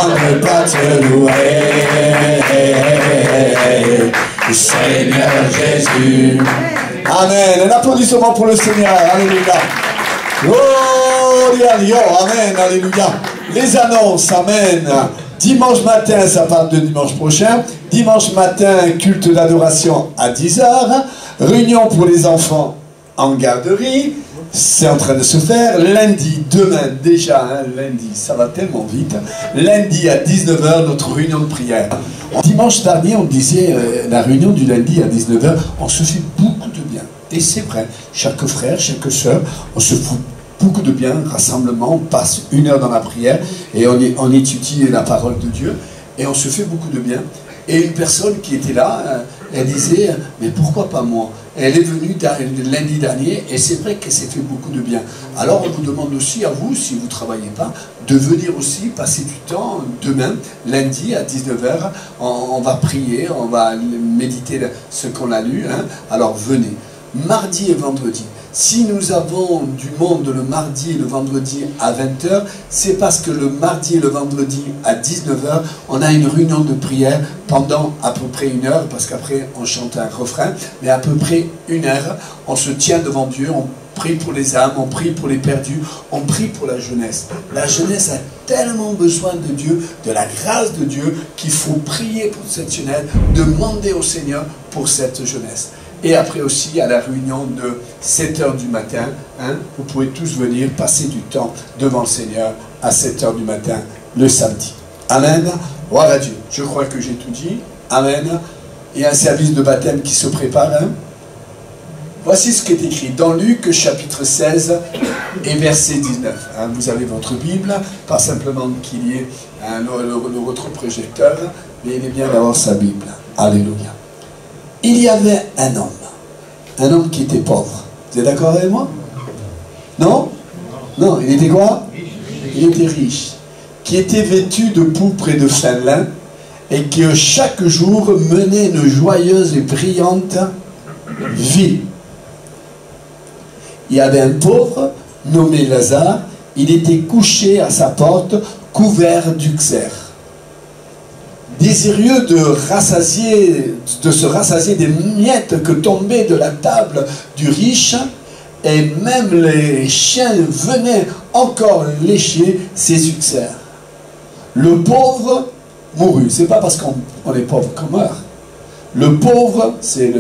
viendrai pas te louer, Seigneur Jésus. Amen. Un applaudissement pour le Seigneur. Alléluia. Gloria a Dieu. Amen. Alléluia. Les annonces. Amen. Dimanche matin, ça parle de dimanche prochain. Dimanche matin, culte d'adoration à 10 h. Réunion pour les enfants en garderie. C'est en train de se faire. Lundi, demain déjà, hein, lundi, ça va tellement vite. Lundi à 19 h, notre réunion de prière. Dimanche dernier, on disait, la réunion du lundi à 19 h, on se fait beaucoup de bien. Et c'est vrai, chaque frère, chaque soeur, on se fout beaucoup de bien, rassemblement, on passe 1 heure dans la prière et on étudie la parole de Dieu et on se fait beaucoup de bien. Et une personne qui était là, elle disait, mais pourquoi pas moi? Elle est venue lundi dernier et c'est vrai qu'elle s'est fait beaucoup de bien. Alors on vous demande aussi à vous, si vous ne travaillez pas, de venir aussi passer du temps demain, lundi à 19 h. On va prier, on va méditer ce qu'on a lu. Hein. Alors venez. Mardi et vendredi. Si nous avons du monde le mardi et le vendredi à 20 h, c'est parce que le mardi et le vendredi à 19 h, on a une réunion de prière pendant à peu près 1 heure, parce qu'après on chante un refrain, mais à peu près 1 heure, on se tient devant Dieu, on prie pour les âmes, on prie pour les perdus, on prie pour la jeunesse. La jeunesse a tellement besoin de Dieu, de la grâce de Dieu, qu'il faut prier pour cette jeunesse, demander au Seigneur pour cette jeunesse. Et après aussi, à la réunion de 7 h du matin, hein, vous pouvez tous venir passer du temps devant le Seigneur à 7 h du matin, le samedi. Amen. Gloire à Dieu. Je crois que j'ai tout dit. Amen. Il y a un service de baptême qui se prépare. Hein. Voici ce qui est écrit dans Luc, chapitre 16 et verset 19. Hein, vous avez votre Bible, pas simplement qu'il y ait votre projecteur, mais il est bien d'avoir sa Bible. Alléluia. Il y avait un homme qui était pauvre. Vous êtes d'accord avec moi? Non? Non, il était quoi? Il était riche. Qui était vêtu de pourpre et de fin lin, et qui chaque jour menait une joyeuse et brillante vie. Il y avait un pauvre nommé Lazare, il était couché à sa porte, couvert d'ulcères. Désireux de se rassasier des miettes que tombaient de la table du riche, et même les chiens venaient encore lécher ses ulcères. Le pauvre mourut. C'est pas parce qu'on est pauvre qu'on meurt. Le pauvre, c'est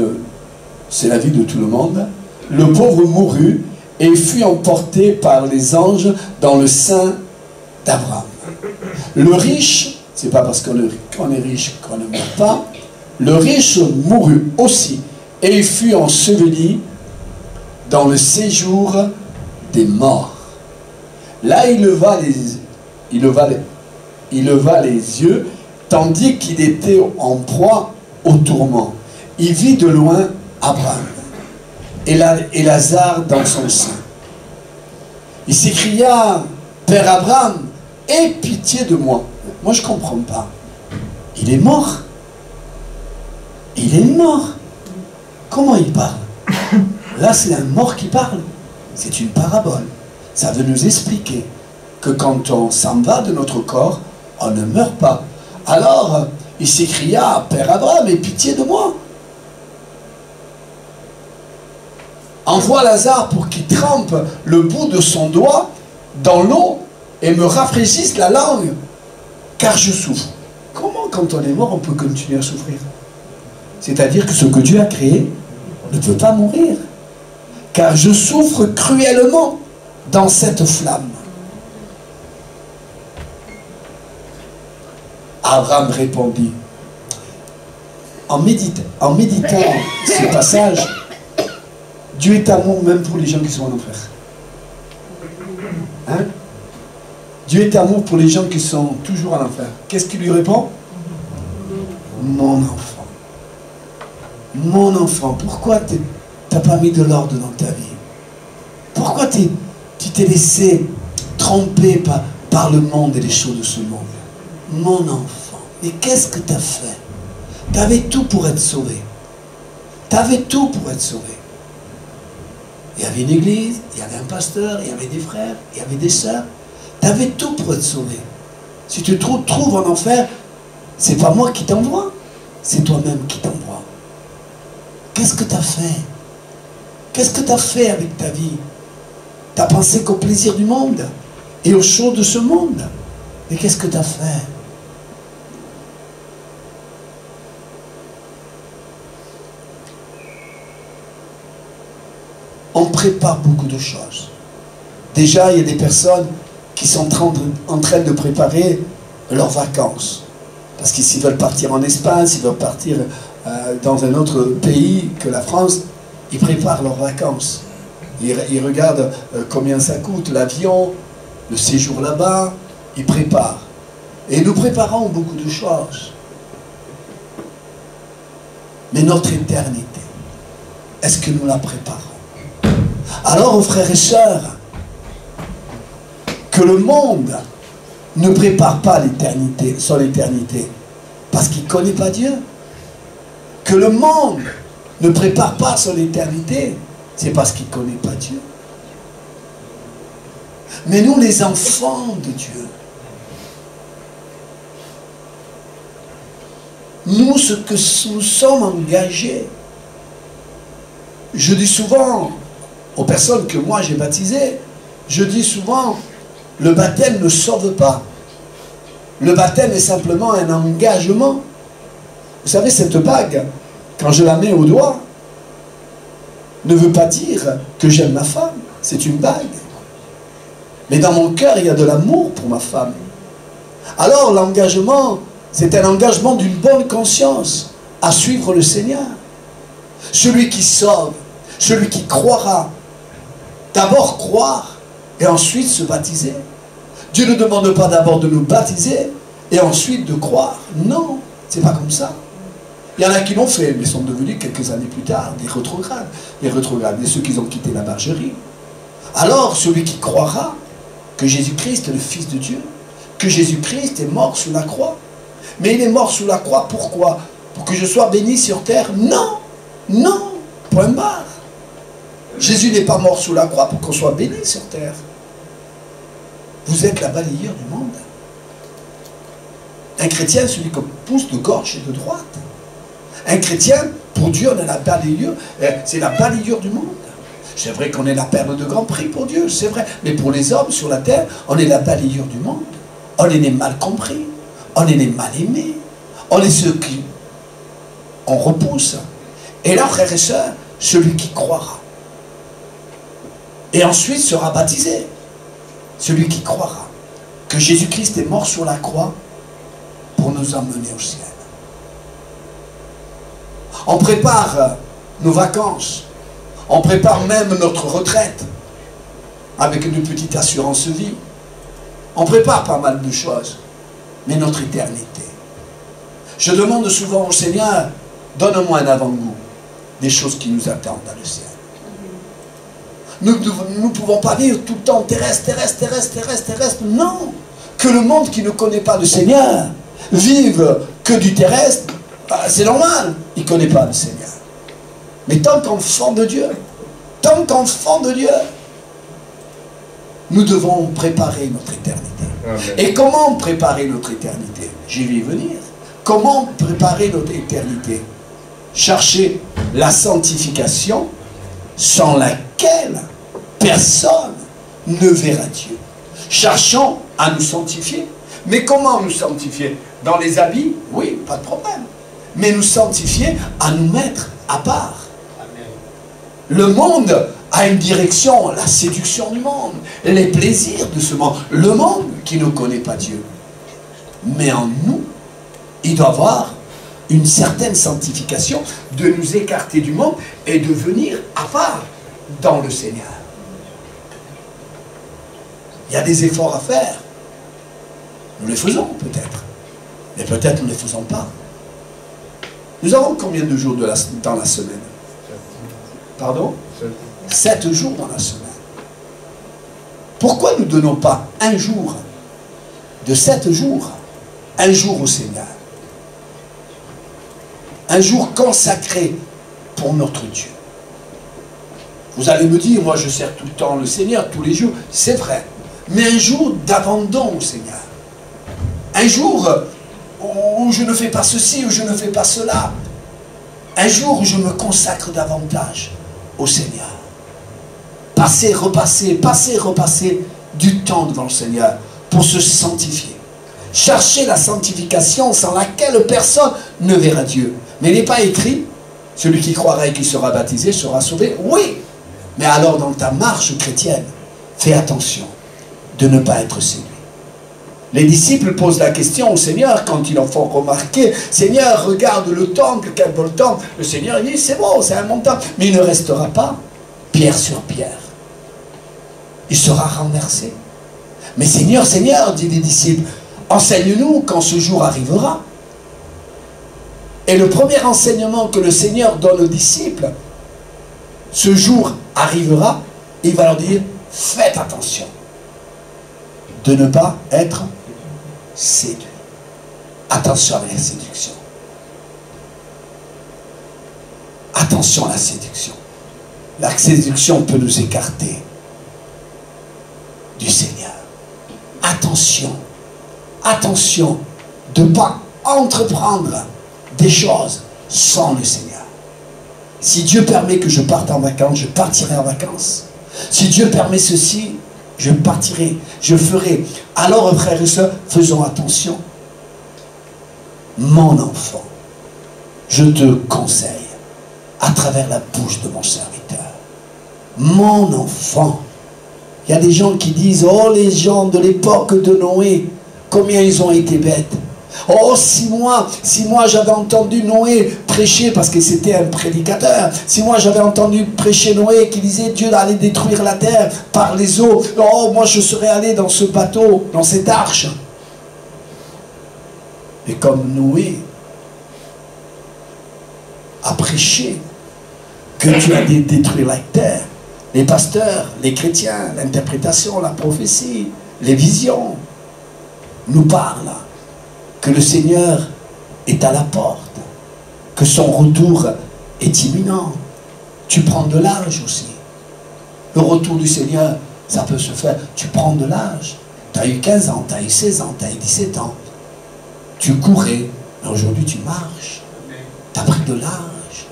la vie de tout le monde. Le pauvre mourut et fut emporté par les anges dans le sein d'Abraham. Le riche, c'est pas parce qu'on est riche qu'on ne meurt pas. Le riche mourut aussi et il fut enseveli dans le séjour des morts. Là, il leva les yeux, tandis qu'il était en proie au tourment. Il vit de loin Abraham et Lazare dans son sein. Il s'écria, « Père Abraham, aie pitié de moi. » Moi, je ne comprends pas. Il est mort. Il est mort. Comment il parle? Là, c'est un mort qui parle. C'est une parabole. Ça veut nous expliquer que quand on s'en va de notre corps, on ne meurt pas. Alors, il s'écria, « Père Abraham, aie pitié de moi. Envoie Lazare pour qu'il trempe le bout de son doigt dans l'eau et me rafraîchisse la langue, car je souffre. » Comment, quand on est mort, on peut continuer à souffrir? C'est-à-dire que ce que Dieu a créé ne peut pas mourir. Car je souffre cruellement dans cette flamme. Abraham répondit, en méditant ce passage, Dieu est amour même pour les gens qui sont en enfer. Hein? Dieu est amour pour les gens qui sont toujours en enfer. Qu'est-ce qu'il lui répond? Mon enfant. Mon enfant, pourquoi tu n'as pas mis de l'ordre dans ta vie? Pourquoi tu t'es laissé tromper par le monde et les choses de ce monde? Mon enfant, mais qu'est-ce que tu as fait? Tu avais tout pour être sauvé. Tu avais tout pour être sauvé. Il y avait une église, il y avait un pasteur, il y avait des frères, il y avait des sœurs. Tu avais tout pour être sauvé. Si tu te trouves en enfer, c'est pas moi qui t'envoie, c'est toi-même qui t'envoie. Qu'est-ce que tu as fait? Qu'est-ce que tu as fait avec ta vie? Tu as pensé qu'au plaisir du monde et aux choses de ce monde. Mais qu'est-ce que tu as fait? On prépare beaucoup de choses. Déjà, il y a des personnes qui sont en train de préparer leurs vacances. Parce qu'ils s'ils veulent partir en Espagne, s'ils veulent partir dans un autre pays que la France, ils préparent leurs vacances. Ils regardent combien ça coûte, l'avion, le séjour là-bas, ils préparent. Et nous préparons beaucoup de choses. Mais notre éternité, est-ce que nous la préparons? Alors, frères et sœurs, que le monde ne prépare pas l'éternité, son éternité, parce qu'il ne connaît pas Dieu. Que le monde ne prépare pas son éternité, c'est parce qu'il ne connaît pas Dieu. Mais nous, les enfants de Dieu, nous, ce que nous sommes engagés, je dis souvent aux personnes que moi j'ai baptisées, je dis souvent, le baptême ne sauve pas. Le baptême est simplement un engagement. Vous savez, cette bague, quand je la mets au doigt, ne veut pas dire que j'aime ma femme. C'est une bague. Mais dans mon cœur, il y a de l'amour pour ma femme. Alors, l'engagement, c'est un engagement d'une bonne conscience à suivre le Seigneur. Celui qui sauve, celui qui croira, d'abord croire et ensuite se baptiser. Dieu ne demande pas d'abord de nous baptiser et ensuite de croire. Non, c'est pas comme ça. Il y en a qui l'ont fait, mais sont devenus quelques années plus tard des rétrogrades. Les rétrogrades, et ceux qui ont quitté la bergerie. Alors, celui qui croira que Jésus-Christ est le Fils de Dieu, que Jésus-Christ est mort sous la croix. Mais il est mort sous la croix, pourquoi? Pour que je sois béni sur terre? Non, non, point barre. Jésus n'est pas mort sous la croix pour qu'on soit béni sur terre. Vous êtes la balayeur du monde. Un chrétien, celui qu'on pousse de gauche et de droite. Un chrétien, pour Dieu, on est la balayeur, c'est la balayeur du monde. C'est vrai qu'on est la perle de grand prix pour Dieu, c'est vrai. Mais pour les hommes sur la terre, on est la balayeur du monde. On est né mal compris. On est né mal aimé. On est ceux qui on repousse. Et là, frères et sœurs, celui qui croira. Et ensuite sera baptisé. Celui qui croira que Jésus-Christ est mort sur la croix pour nous emmener au ciel. On prépare nos vacances. On prépare même notre retraite avec une petite assurance vie. On prépare pas mal de choses. Mais notre éternité. Je demande souvent au Seigneur, donne-moi un avant-goût des choses qui nous attendent dans le ciel. Nous ne pouvons pas vivre tout le temps terrestre, terrestre, terrestre, terrestre, terrestre. Non. Que le monde qui ne connaît pas le Seigneur vive que du terrestre, c'est normal. Il ne connaît pas le Seigneur. Mais tant qu'enfant de Dieu, nous devons préparer notre éternité. Amen. Et comment préparer notre éternité? J'y vais y venir. Comment préparer notre éternité? Chercher la sanctification sans laquelle personne ne verra Dieu. Cherchons à nous sanctifier. Mais comment nous sanctifier? Dans les habits? Oui, pas de problème. Mais nous sanctifier à nous mettre à part. Amen. Le monde a une direction, la séduction du monde, les plaisirs de ce monde. Le monde qui ne connaît pas Dieu. Mais en nous, il doit y avoir une certaine sanctification de nous écarter du monde et de venir à part dans le Seigneur. Il y a des efforts à faire. Nous les faisons peut-être. Mais peut-être nous ne les faisons pas. Nous avons combien de jours dans la semaine? Pardon? 7 jours dans la semaine. Pourquoi nous ne donnons pas un jour de 7 jours, un jour au Seigneur? Un jour consacré pour notre Dieu. Vous allez me dire, moi je sers tout le temps le Seigneur, tous les jours. C'est vrai. Mais un jour d'abandon au Seigneur. Un jour où je ne fais pas ceci, où je ne fais pas cela. Un jour où je me consacre davantage au Seigneur. Passer, repasser du temps devant le Seigneur pour se sanctifier. Chercher la sanctification sans laquelle personne ne verra Dieu. Mais il n'est pas écrit, celui qui croira et qui sera baptisé sera sauvé. Oui, mais alors dans ta marche chrétienne, fais attention de ne pas être séduit. Les disciples posent la question au Seigneur quand ils en font remarquer, Seigneur, regarde le temple, quel beau temple. Le Seigneur dit, c'est bon, c'est un montant. Mais il ne restera pas pierre sur pierre. Il sera renversé. Mais Seigneur, Seigneur, dit les disciples, enseigne-nous quand ce jour arrivera. Et le premier enseignement que le Seigneur donne aux disciples, ce jour arrivera, il va leur dire, faites attention de ne pas être séduit. Attention à la séduction. Attention à la séduction. La séduction peut nous écarter du Seigneur. Attention. Attention de ne pas entreprendre des choses sans le Seigneur. Si Dieu permet que je parte en vacances, je partirai en vacances. Si Dieu permet ceci, je partirai, je ferai. Alors, frères et sœurs, faisons attention. Mon enfant, je te conseille, à travers la bouche de mon serviteur, mon enfant. Il y a des gens qui disent, oh, les gens de l'époque de Noé, combien ils ont été bêtes. Oh, 6 mois j'avais entendu Noé prêcher, parce que c'était un prédicateur. 6 mois j'avais entendu prêcher Noé qui disait Dieu allait détruire la terre par les eaux. Oh, moi je serais allé dans ce bateau, dans cette arche. Et comme Noé a prêché que Dieu allait détruire la terre, les pasteurs, les chrétiens, l'interprétation, la prophétie, les visions nous parlent que le Seigneur est à la porte, que son retour est imminent. Tu prends de l'âge aussi. Le retour du Seigneur, ça peut se faire. Tu prends de l'âge. Tu as eu 15 ans, tu as eu 16 ans, tu as eu 17 ans. Tu courais, mais aujourd'hui tu marches. Tu as pris de l'âge.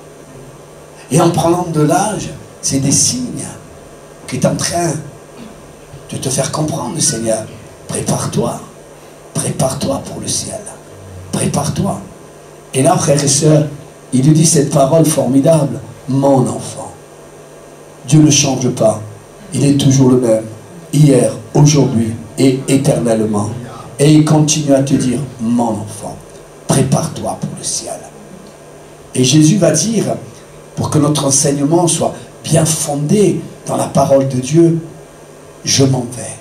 Et en prenant de l'âge, c'est des signes qui est en train de te faire comprendre, le Seigneur. Prépare-toi. Prépare-toi pour le ciel. Prépare-toi. Et là, frères et sœurs, il lui dit cette parole formidable. Mon enfant. Dieu ne change pas. Il est toujours le même. Hier, aujourd'hui et éternellement. Et il continue à te dire, mon enfant, prépare-toi pour le ciel. Et Jésus va dire, pour que notre enseignement soit bien fondé dans la parole de Dieu, je m'en vais.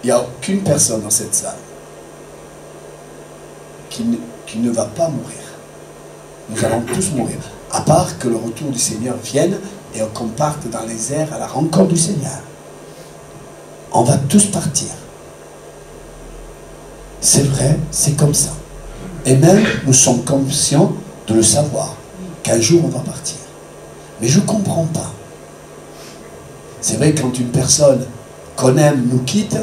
Il n'y a aucune personne dans cette salle qui ne va pas mourir. Nous allons tous mourir. À part que le retour du Seigneur vienne et qu'on parte dans les airs à la rencontre du Seigneur. On va tous partir. C'est vrai, c'est comme ça. Et même, nous sommes conscients de le savoir, qu'un jour on va partir. Mais je ne comprends pas. C'est vrai, quand une personne qu'on aime nous quitte,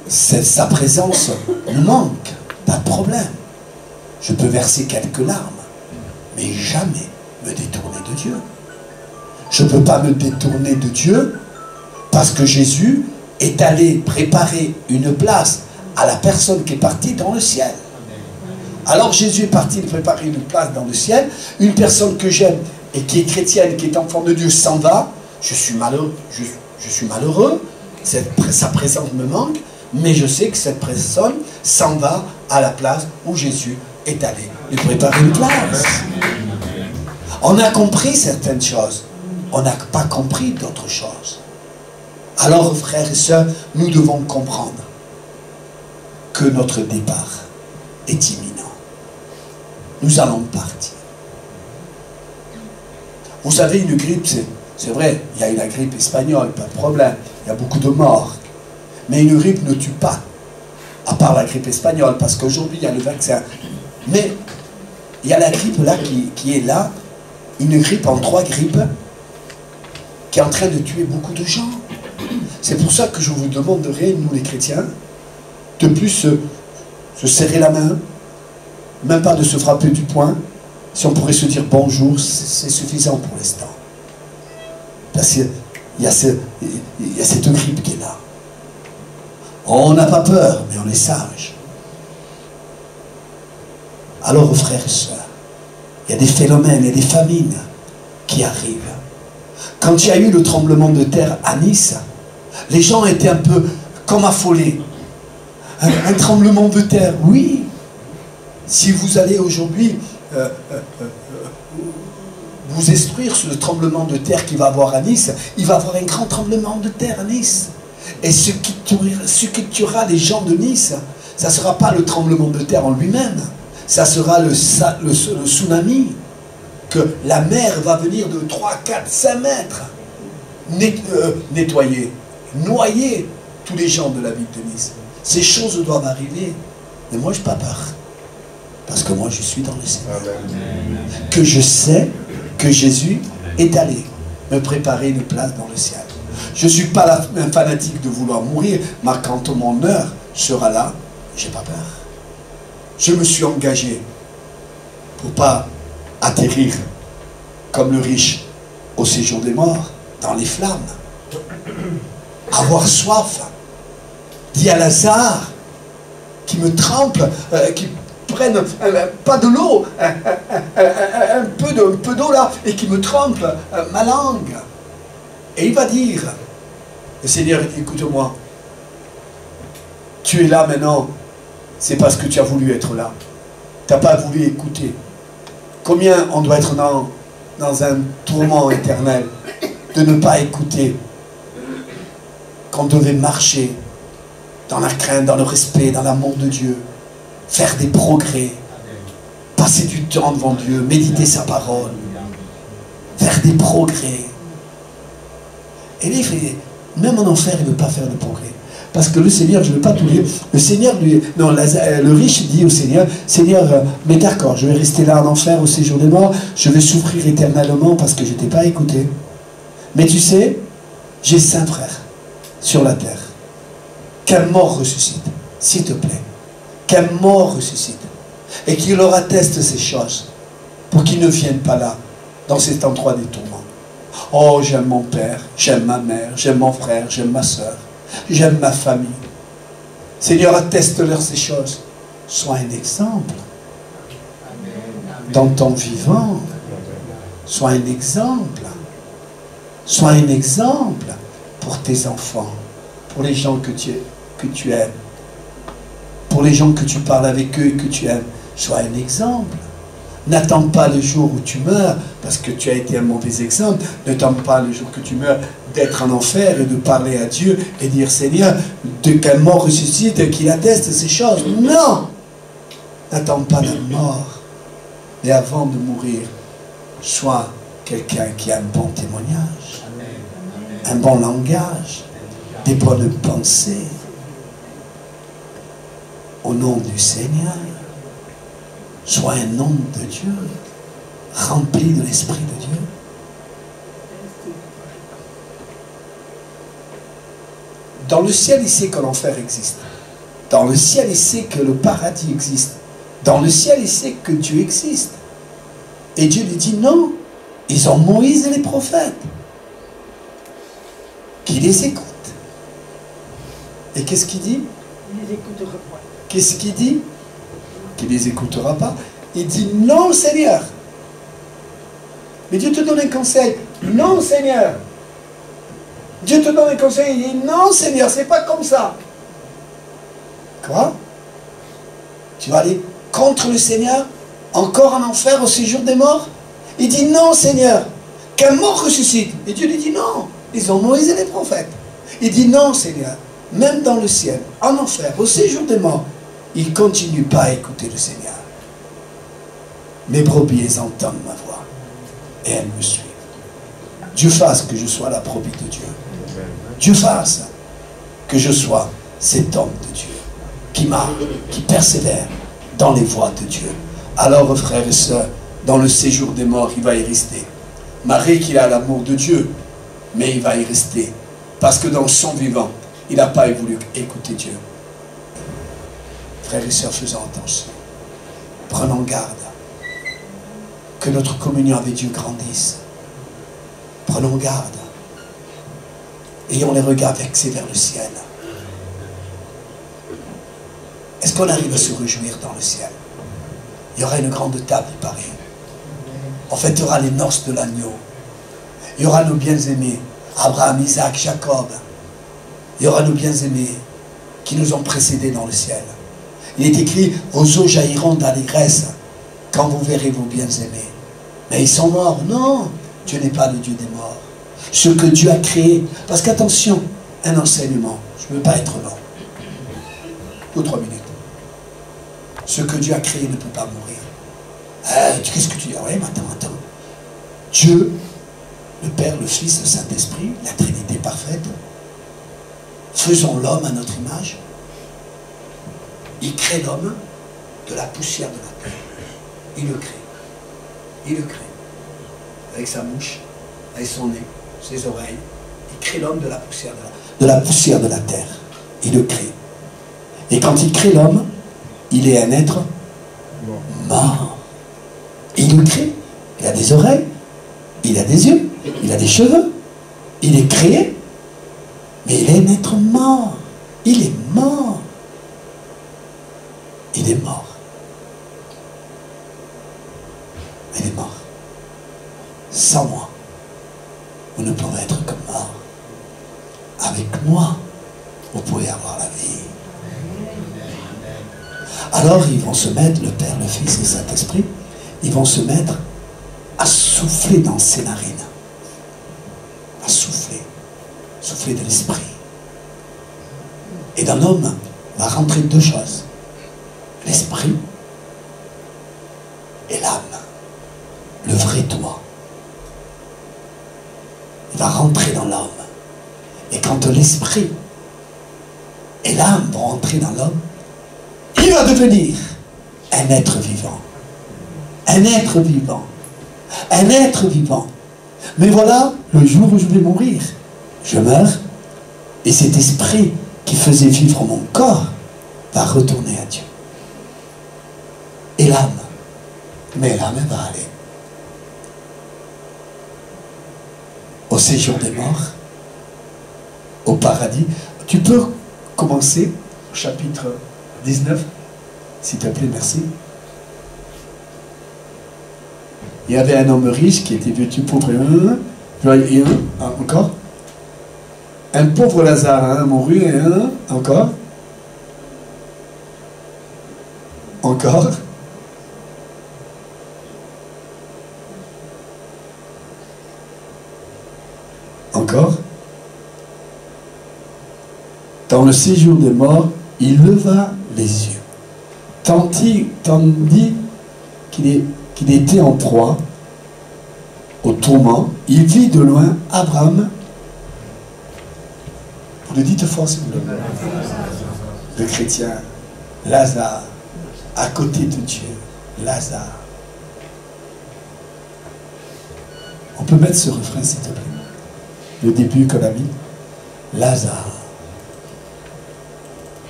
sa présence nous manque, pas de problème. Je peux verser quelques larmes, mais jamais me détourner de Dieu. Je ne peux pas me détourner de Dieu parce que Jésus est allé préparer une place à la personne qui est partie dans le ciel. Alors Jésus est parti préparer une place dans le ciel. Une personne que j'aime et qui est chrétienne, qui est enfant de Dieu, s'en va. Je suis malheureux. Je suis malheureux. Sa présence me manque. Mais je sais que cette personne s'en va à la place où Jésus est allé lui préparer une place. On a compris certaines choses. On n'a pas compris d'autres choses. Alors, frères et sœurs, nous devons comprendre que notre départ est imminent. Nous allons partir. Vous savez, une grippe, c'est vrai, il y a la grippe espagnole, pas de problème. Il y a beaucoup de morts. Mais une grippe ne tue pas, à part la grippe espagnole, parce qu'aujourd'hui, il y a le vaccin. Mais il y a la grippe là qui est là, Une grippe en 3 grippes qui est en train de tuer beaucoup de gens. C'est pour ça que je vous demanderai, nous les chrétiens, de plus se serrer la main, même pas de se frapper du poing. Si on pourrait se dire bonjour, c'est suffisant pour l'instant. Parce qu'il y a cette grippe qui est là. On n'a pas peur, mais on est sage. Alors, frères et sœurs, il y a des phénomènes et des famines qui arrivent. Quand il y a eu le tremblement de terre à Nice, les gens étaient un peu comme affolés. Un tremblement de terre, oui. Si vous allez aujourd'hui vous instruire sur le tremblement de terre qu'il va avoir à Nice, il va avoir un grand tremblement de terre à Nice. Et ce qui tuera les gens de Nice, ça ne sera pas le tremblement de terre en lui-même, ça sera le tsunami, que la mer va venir de 3, 4, 5 mètres, nettoyer, noyer tous les gens de la ville de Nice. Ces choses doivent arriver, mais moi je n'ai pas peur, parce que moi je suis dans le Seigneur. Que je sais que Jésus est allé me préparer une place dans le ciel. Je ne suis pas un fanatique de vouloir mourir, mais quand mon heure sera là, je n'ai pas peur. Je me suis engagé pour ne pas atterrir comme le riche au séjour des morts, dans les flammes. Avoir soif, dit à Lazare, qui me trempe, qui prenne pas de l'eau, un peu d'eau là, et qui me trempe ma langue. Et il va dire, le Seigneur dit, écoute-moi, tu es là maintenant, c'est parce que tu as voulu être là. Tu n'as pas voulu écouter. Combien on doit être dans un tourment éternel de ne pas écouter, qu'on devait marcher dans la crainte, dans le respect, dans l'amour de Dieu, faire des progrès, passer du temps devant Dieu, méditer sa parole, faire des progrès. Et là, même en enfer, il ne veut pas faire de progrès. Parce que le Seigneur, je ne veux pas tout lire, le Seigneur, le riche dit au Seigneur, Seigneur, mais d'accord, je vais rester là en enfer au séjour des morts, je vais souffrir éternellement parce que je ne t'ai pas écouté. Mais tu sais, j'ai 5 frères sur la terre. Qu'un mort ressuscite, s'il te plaît. Qu'un mort ressuscite. Et qu'il leur atteste ces choses, pour qu'ils ne viennent pas là, dans cet endroit des tourments. Oh, j'aime mon père, j'aime ma mère, j'aime mon frère, j'aime ma soeur, j'aime ma famille. Seigneur, atteste-leur ces choses. Sois un exemple dans ton vivant. Sois un exemple. Sois un exemple pour tes enfants, pour les gens que tu aimes, pour les gens que tu parles avec eux et que tu aimes. Sois un exemple. N'attends pas le jour où tu meurs, parce que tu as été un mauvais exemple. N'attends pas le jour que tu meurs d'être en enfer et de parler à Dieu et dire, Seigneur, de quel mort ressuscite, qu'il atteste ces choses. Non! N'attends pas la mort. Mais avant de mourir, sois quelqu'un qui a un bon témoignage, un bon langage, des bonnes pensées. Au nom du Seigneur. Sois un homme de Dieu, rempli de l'Esprit de Dieu. Dans le ciel, il sait que l'enfer existe. Dans le ciel, il sait que le paradis existe. Dans le ciel, il sait que Dieu existe. Et Dieu lui dit non, ils ont Moïse et les prophètes. Qui les écoutent. Et qu'est-ce qu'il dit? Il les écoutera pas. Qu'est-ce qu'il dit? Qu'il ne les écoutera pas. Il dit non, Seigneur. Mais Dieu te donne un conseil. Non, Seigneur. Dieu te donne un conseil. Il dit non, Seigneur, c'est pas comme ça. Quoi? Tu vas aller contre le Seigneur? Encore en enfer au séjour des morts? Il dit non, Seigneur. Qu'un mort ressuscite. Et Dieu lui dit non. Ils ont Moïse et les prophètes. Il dit non, Seigneur. Même dans le ciel, en enfer, au séjour des morts, il ne continue pas à écouter le Seigneur. Mes brebis entendent ma voix et elles me suivent. Dieu fasse que je sois la brebis de Dieu. Dieu fasse que je sois cet homme de Dieu qui persévère dans les voies de Dieu. Alors, frères et sœurs, dans le séjour des morts, il va y rester. Malgré qu'il a l'amour de Dieu, mais il va y rester. Parce que dans son vivant, il n'a pas voulu écouter Dieu. Frères et sœurs, faisons attention. Prenons garde que notre communion avec Dieu grandisse. Prenons garde. Ayons les regards fixés vers le ciel. Est-ce qu'on arrive à se réjouir dans le ciel? Il y aura une grande table, il paraît. On fêtera les noces de l'agneau. Il y aura nos bien-aimés, Abraham, Isaac, Jacob. Il y aura nos bien-aimés qui nous ont précédés dans le ciel. Il est écrit, vos eaux jailliront d'allégresse quand vous verrez vos bien-aimés. Mais ils sont morts. Non, Dieu n'est pas le Dieu des morts. Ce que Dieu a créé, parce qu'attention, un enseignement, je ne veux pas être long, 2 ou 3 minutes. Ce que Dieu a créé ne peut pas mourir. Qu'est-ce que tu dis? Oui, mais attends. Dieu, le Père, le Fils, le Saint-Esprit, la Trinité parfaite, faisons l'homme à notre image. Il crée l'homme de la poussière de la terre. Il le crée. Il le crée. Avec sa bouche, avec son nez, ses oreilles. Il crée l'homme de la poussière de la terre. Il le crée. Et quand il crée l'homme, il est un être mort. Il le crée. Il a des oreilles. Il a des yeux. Il a des cheveux. Il est créé. Mais il est un être mort. Il est mort. Il est mort. Il est mort. Sans moi, vous ne pouvez être que mort. Avec moi, vous pouvez avoir la vie. Alors ils vont se mettre, le Père, le Fils et le Saint-Esprit, ils vont se mettre à souffler dans ses narines. À souffler. Souffler de l'esprit. Et dans l'homme va rentrer 2 choses. L'esprit et l'âme. Le vrai toi. Il va rentrer dans l'homme. Et quand l'esprit et l'âme vont rentrer dans l'homme, il va devenir un être vivant. Un être vivant. Un être vivant. Mais voilà, le jour où je vais mourir, je meurs, et cet esprit qui faisait vivre mon corps va retourner à Dieu. Et l'âme, mais l'âme va aller au séjour des morts, au paradis. Tu peux commencer au chapitre 19, s'il te plaît, merci. Il y avait un homme riche qui était vêtu pauvre et encore. Un pauvre Lazare, mourut, et encore. Encore. Encore. Dans le séjour des morts, il leva les yeux. Tandis qu'il était en proie au tourment, il vit de loin Abraham. Vous le dites fort, s'il vous plaît. Le chrétien, Lazare, à côté de Dieu, Lazare. On peut mettre ce refrain, s'il te plaît. Le début qu'on a mis. Lazare,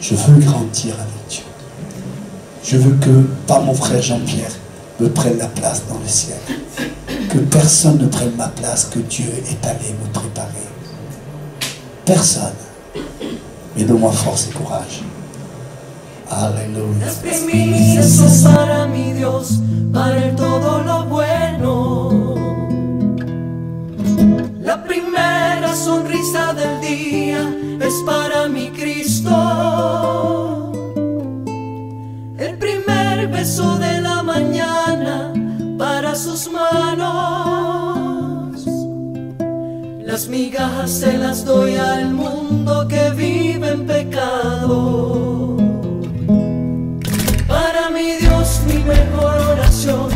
je veux grandir avec Dieu. Je veux que, pas mon frère Jean-Pierre, me prenne la place dans le ciel. Que personne ne prenne ma place, que Dieu est allé me préparer. Personne. Mais donne-moi force et courage. Alléluia. Las primicias son para mi Dios, para el todo lo bueno. La primera sonrisa del día es para mi Cristo. El primer beso de la mañana para sus manos. Las migajas se las doy al mundo que vive en pecado. Para mi Dios, mi mejor oración